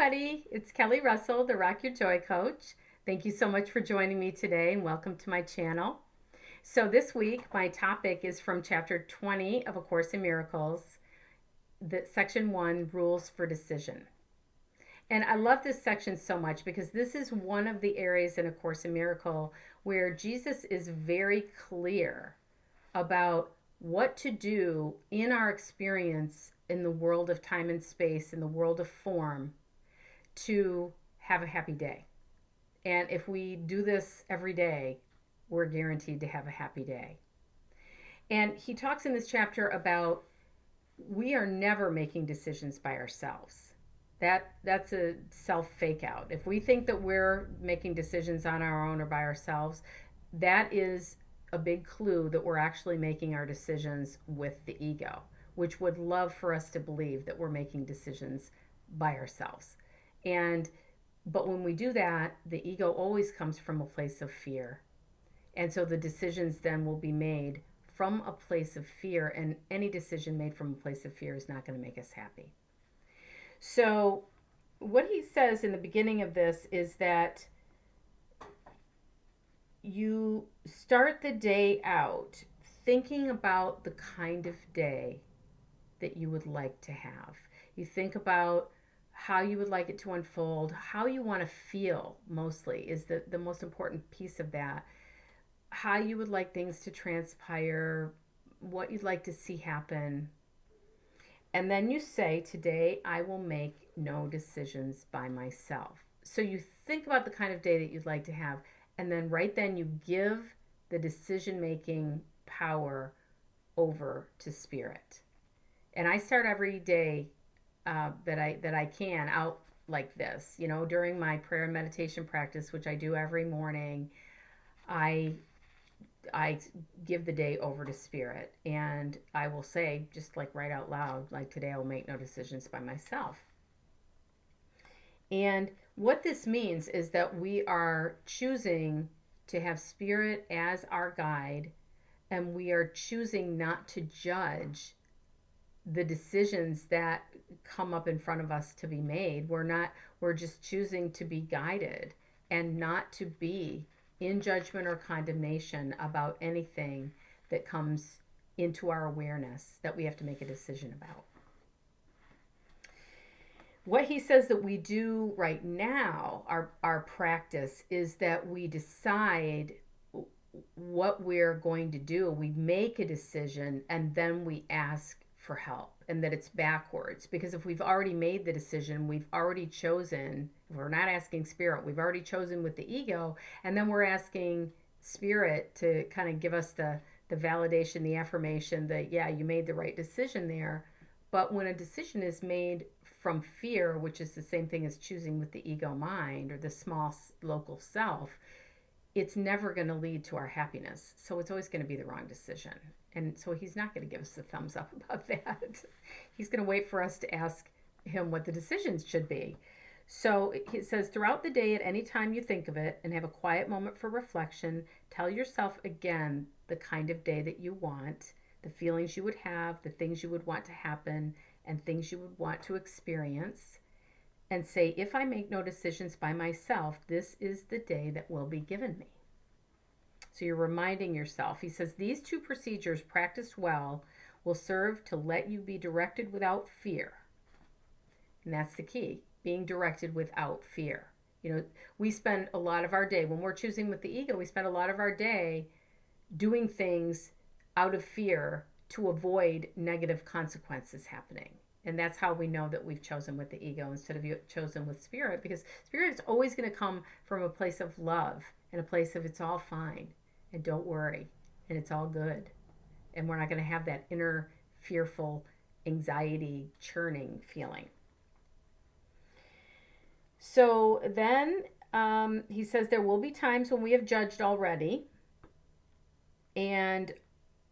everybody. It's Kelly Russell, the Rock Your Joy Coach. Thank you so much for joining me today and welcome to my channel. So, this week, my topic is from chapter 20 of A Course in Miracles, section 1, Rules for Decision. And I love this section so much because this is one of the areas in A Course in Miracle where Jesus is very clear about what to do in our experience in the world of time and space, in the world of form, to have a happy day. And if we do this every day, we're guaranteed to have a happy day. And he talks in this chapter about we are never making decisions by ourselves. That's a self fake out. If we think that we're making decisions on our own or by ourselves, that is a big clue that we're actually making our decisions with the ego, which would love for us to believe that we're making decisions by ourselves. But when we do that, the ego always comes from a place of fear. And so the decisions then will be made from a place of fear, and any decision made from a place of fear is not going to make us happy. So what he says in the beginning of this is that you start the day out thinking about the kind of day that you would like to have. You think about how you would like it to unfold, how you want to feel mostly is the most important piece of that. How you would like things to transpire, what you'd like to see happen. And then you say, today I will make no decisions by myself. So you think about the kind of day that you'd like to have, and then right then you give the decision-making power over to spirit. And I start every day that I can out like this. During my prayer and meditation practice, which I do every morning, I give the day over to spirit, and I will say, just like right out loud, like, today I will make no decisions by myself. And what this means is that we are choosing to have spirit as our guide, and we are choosing not to judge the decisions that come up in front of us to be made. We're just choosing to be guided and not to be in judgment or condemnation about anything that comes into our awareness that we have to make a decision about. What he says that we do right now, our practice, is that we decide what we're going to do. We make a decision and then we ask for help, and that it's backwards. Because if we've already made the decision, we've already chosen, if we're not asking spirit, we've already chosen with the ego, and then we're asking spirit to kind of give us the validation, the affirmation that, yeah, you made the right decision there. But when a decision is made from fear, which is the same thing as choosing with the ego mind or the small local self, it's never going to lead to our happiness. So it's always going to be the wrong decision. And so he's not going to give us the thumbs up about that. He's going to wait for us to ask him what the decisions should be. So he says, throughout the day, at any time you think of it and have a quiet moment for reflection, tell yourself again the kind of day that you want, the feelings you would have, the things you would want to happen, and things you would want to experience. And say, if I make no decisions by myself, this is the day that will be given me. So you're reminding yourself. He says, these two procedures practiced well will serve to let you be directed without fear. And that's the key, being directed without fear. We spend a lot of our day, when we're choosing with the ego, we spend a lot of our day doing things out of fear to avoid negative consequences happening. And that's how we know that we've chosen with the ego instead of chosen with spirit, because spirit is always going to come from a place of love and a place of it's all fine and don't worry and it's all good. And we're not going to have that inner fearful anxiety churning feeling. So then he says there will be times when we have judged already, and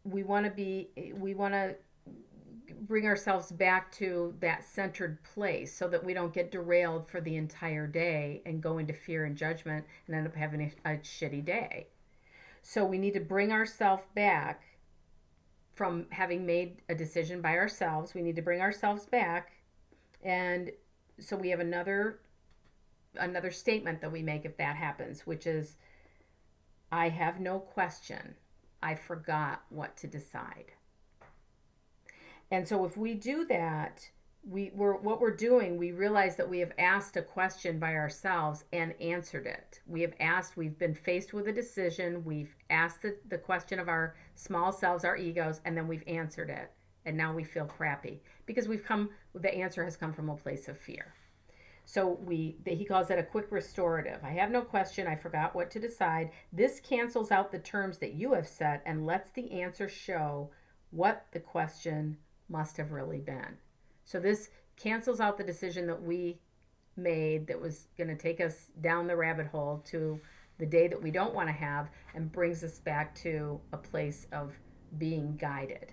we want to bring ourselves back to that centered place so that we don't get derailed for the entire day and go into fear and judgment and end up having a shitty day. So we need to bring ourselves back from having made a decision by ourselves. We need to bring ourselves back and so we have another statement that we make if that happens, which is, I have no question. I forgot what to decide. And so if we do that, what we're doing, we realize that we have asked a question by ourselves and answered it. We've been faced with a decision, we've asked the question of our small selves, our egos, and then we've answered it. And now we feel crappy because the answer has come from a place of fear. So he calls it a quick restorative. I have no question. I forgot what to decide. This cancels out the terms that you have set and lets the answer show what the question must have really been. So this cancels out the decision that we made that was going to take us down the rabbit hole to the day that we don't want to have, and brings us back to a place of being guided.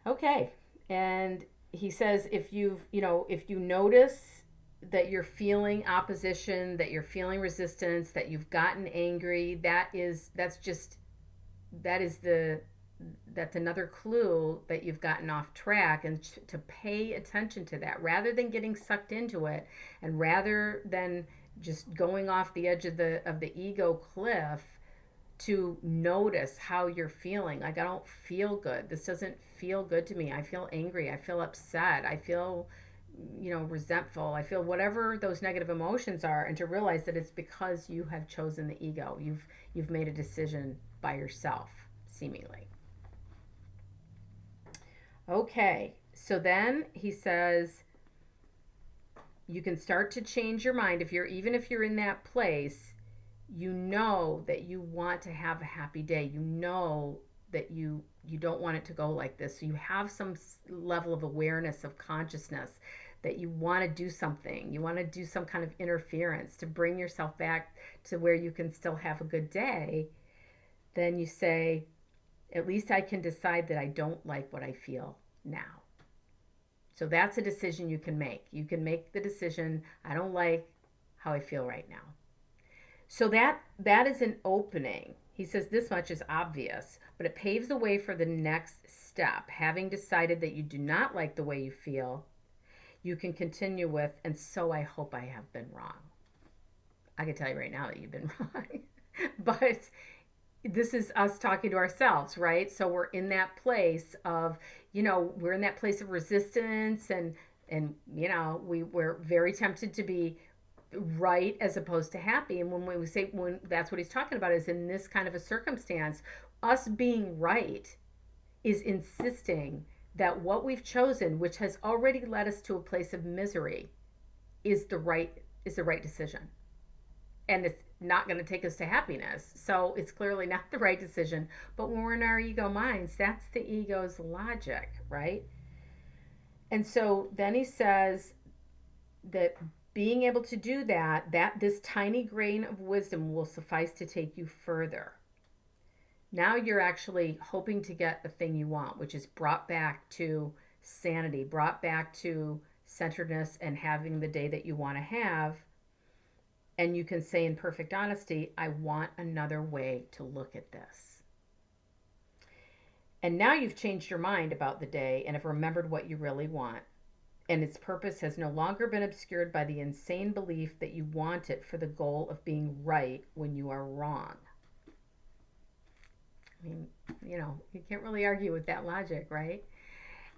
Okay. And he says, if you notice that you're feeling opposition, that you're feeling resistance, that you've gotten angry, that's another clue that you've gotten off track, and to pay attention to that rather than getting sucked into it, and rather than just going off the edge of the ego cliff, to notice how you're feeling. Like, I don't feel good. This doesn't feel good to me. I feel angry. I feel upset. I feel, resentful. I feel whatever those negative emotions are, and to realize that it's because you have chosen the ego. You've made a decision by yourself, seemingly. Okay, so then he says you can start to change your mind even if you're in that place. You know that you want to have a happy day. You know that you don't want it to go like this. So you have some level of awareness, of consciousness, that you want to do something. You want to do some kind of interference to bring yourself back to where you can still have a good day. Then you say, at least I can decide that I don't like what I feel now. So that's a decision you can make. You can make the decision, I don't like how I feel right now. So that is an opening. He says this much is obvious, but it paves the way for the next step. Having decided that you do not like the way you feel, you can continue with, and so I hope I have been wrong. I can tell you right now that you've been wrong. But this is us talking to ourselves, right? So we're in that place of, we're in that place of resistance, and we're very tempted to be right as opposed to happy. And when that's what he's talking about, is in this kind of a circumstance, us being right is insisting that what we've chosen, which has already led us to a place of misery, is the right decision. And it's not going to take us to happiness. So it's clearly not the right decision. But when we're in our ego minds, that's the ego's logic, right? And so then he says that being able to do that this tiny grain of wisdom will suffice to take you further. Now you're actually hoping to get the thing you want, which is brought back to sanity, brought back to centeredness, and having the day that you want to have. And you can say in perfect honesty, I want another way to look at this. And now you've changed your mind about the day and have remembered what you really want. And its purpose has no longer been obscured by the insane belief that you want it for the goal of being right when you are wrong. I mean, you can't really argue with that logic, right?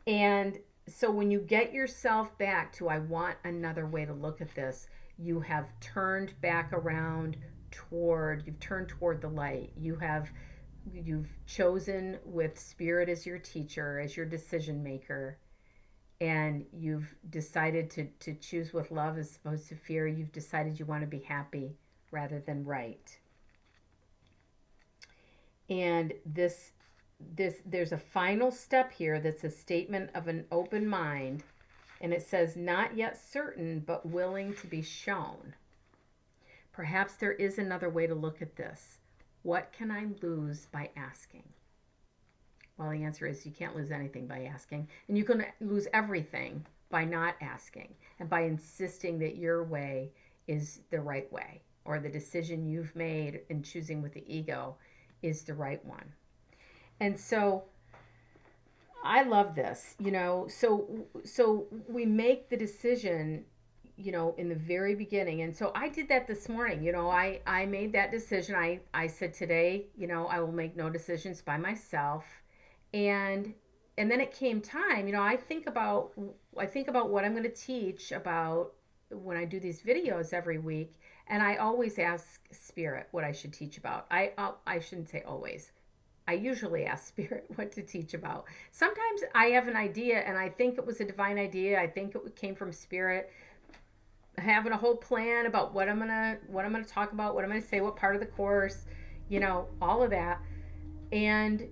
And so when you get yourself back to, I want another way to look at this, you have turned back around you've turned toward the light. You've chosen with spirit as your teacher, as your decision maker. And you've decided to choose with love as opposed to fear. You've decided you want to be happy rather than right. And there's a final step here that's a statement of an open mind. And it says, not yet certain, but willing to be shown. Perhaps there is another way to look at this. What can I lose by asking? Well, the answer is you can't lose anything by asking. And you can lose everything by not asking and by insisting that your way is the right way, or the decision you've made in choosing with the ego is the right one. And so I love this. So we make the decision, in the very beginning. And so I did that this morning. I made that decision. I said today, I will make no decisions by myself. And and then it came time, I think about what I'm going to teach about when I do these videos every week, and I always ask Spirit what I should teach about. I shouldn't say always. I usually ask Spirit what to teach about. Sometimes I have an idea and I think it was a divine idea. I think it came from Spirit, having a whole plan about what I'm gonna talk about, what I'm gonna say, what part of the course, all of that. And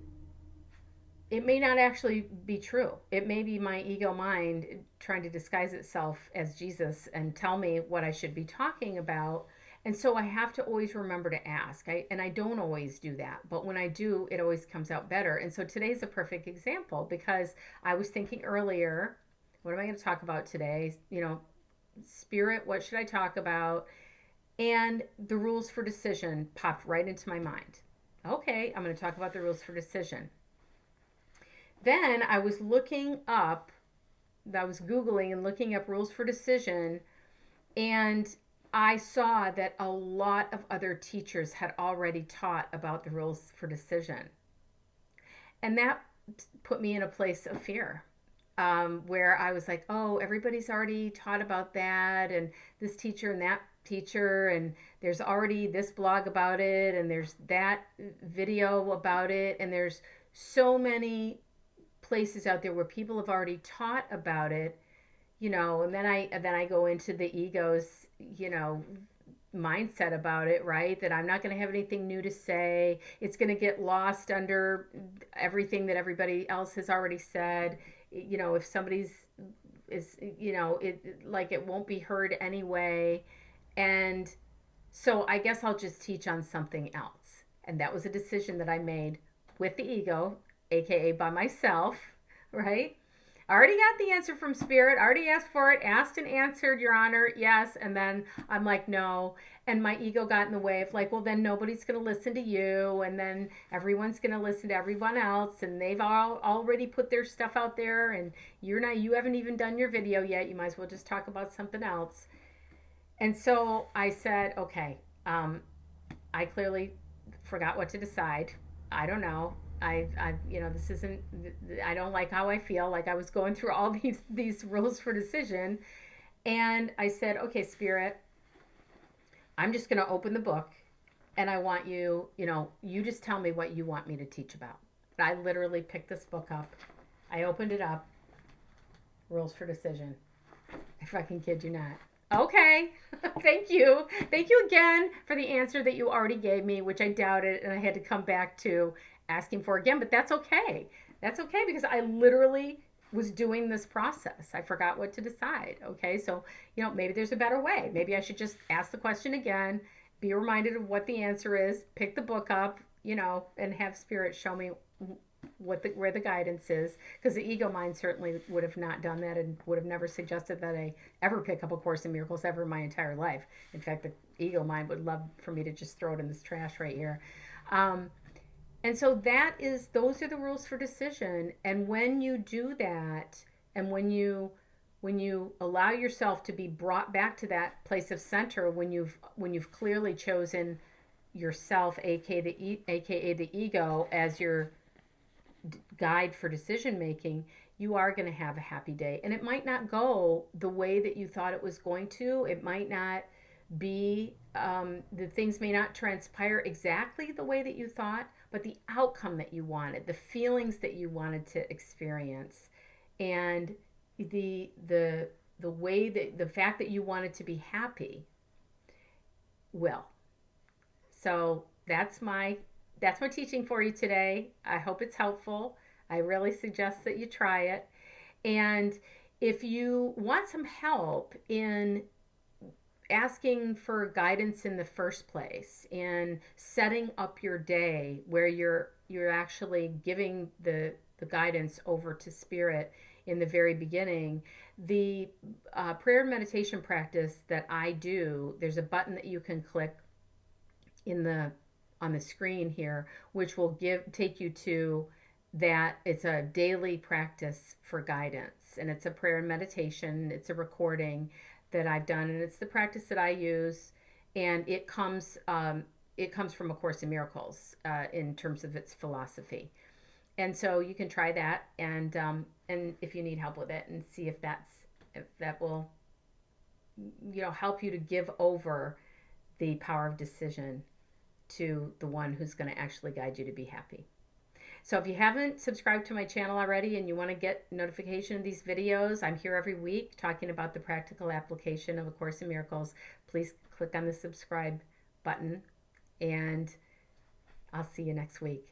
it may not actually be true. It may be my ego mind trying to disguise itself as Jesus and tell me what I should be talking about. And so I have to always remember to ask. And I don't always do that, but when I do, it always comes out better. And so today's a perfect example because I was thinking earlier, what am I going to talk about today? Spirit, what should I talk about? And the rules for decision popped right into my mind. Okay, I'm going to talk about the rules for decision. Then I was Googling and looking up rules for decision, and I saw that a lot of other teachers had already taught about the rules for decision. And that put me in a place of fear, where I was like, oh, everybody's already taught about that, and this teacher and that teacher, and there's already this blog about it, and there's that video about it, and there's so many places out there where people have already taught about it, and then I go into the ego's, mindset about it, right? That I'm not going to have anything new to say. It's going to get lost under everything that everybody else has already said. If somebody's is, it won't be heard anyway. And so I guess I'll just teach on something else. And that was a decision that I made with the ego, aka by myself, right? I already got the answer from Spirit, already asked for it, asked and answered, Your Honor, yes. And then I'm like, no. And my ego got in the way of like, well, then nobody's going to listen to you. And then everyone's going to listen to everyone else. And they've all already put their stuff out there. And you haven't even done your video yet. You might as well just talk about something else. And so I said, okay, I clearly forgot what to decide. I don't know. This isn't. I don't like how I feel. Like I was going through all these rules for decision, and I said, okay, Spirit, I'm just going to open the book, and I want you. You just tell me what you want me to teach about. I literally picked this book up. I opened it up. Rules for decision. If I can kid you not. Okay. Thank you. Thank you again for the answer that you already gave me, which I doubted and I had to come back to asking for again, but that's okay. That's okay because I literally was doing this process. I forgot what to decide. Okay. So, maybe there's a better way. Maybe I should just ask the question again, be reminded of what the answer is, pick the book up, and have Spirit show me where the guidance is, because the ego mind certainly would have not done that and would have never suggested that I ever pick up A Course in Miracles ever in my entire life. In fact, the ego mind would love for me to just throw it in this trash right here. And so those are the rules for decision. And when you do that, and when you allow yourself to be brought back to that place of center, when you've clearly chosen yourself, aka the ego, as your guide for decision making, you are going to have a happy day. And it might not go the way that you thought it was going to. It might not be, the things may not transpire exactly the way that you thought, but the outcome that you wanted, the feelings that you wanted to experience, and the way that the fact that you wanted to be happy will. So that's my teaching for you today. I hope it's helpful. I really suggest that you try it. And if you want some help in asking for guidance in the first place, in setting up your day where you're actually giving the guidance over to Spirit in the very beginning, the prayer and meditation practice that I do, there's a button that you can click on the screen here, which will take you to that it's a daily practice for guidance, and it's a prayer and meditation. It's a recording that I've done, and it's the practice that I use, and it comes from A Course in Miracles in terms of its philosophy. And so you can try that, and if you need help with it, and see if that will help you to give over the power of decision to the one who's going to actually guide you to be happy. So if you haven't subscribed to my channel already and you want to get notification of these videos, I'm here every week talking about the practical application of A Course in Miracles. Please click on the subscribe button, and I'll see you next week.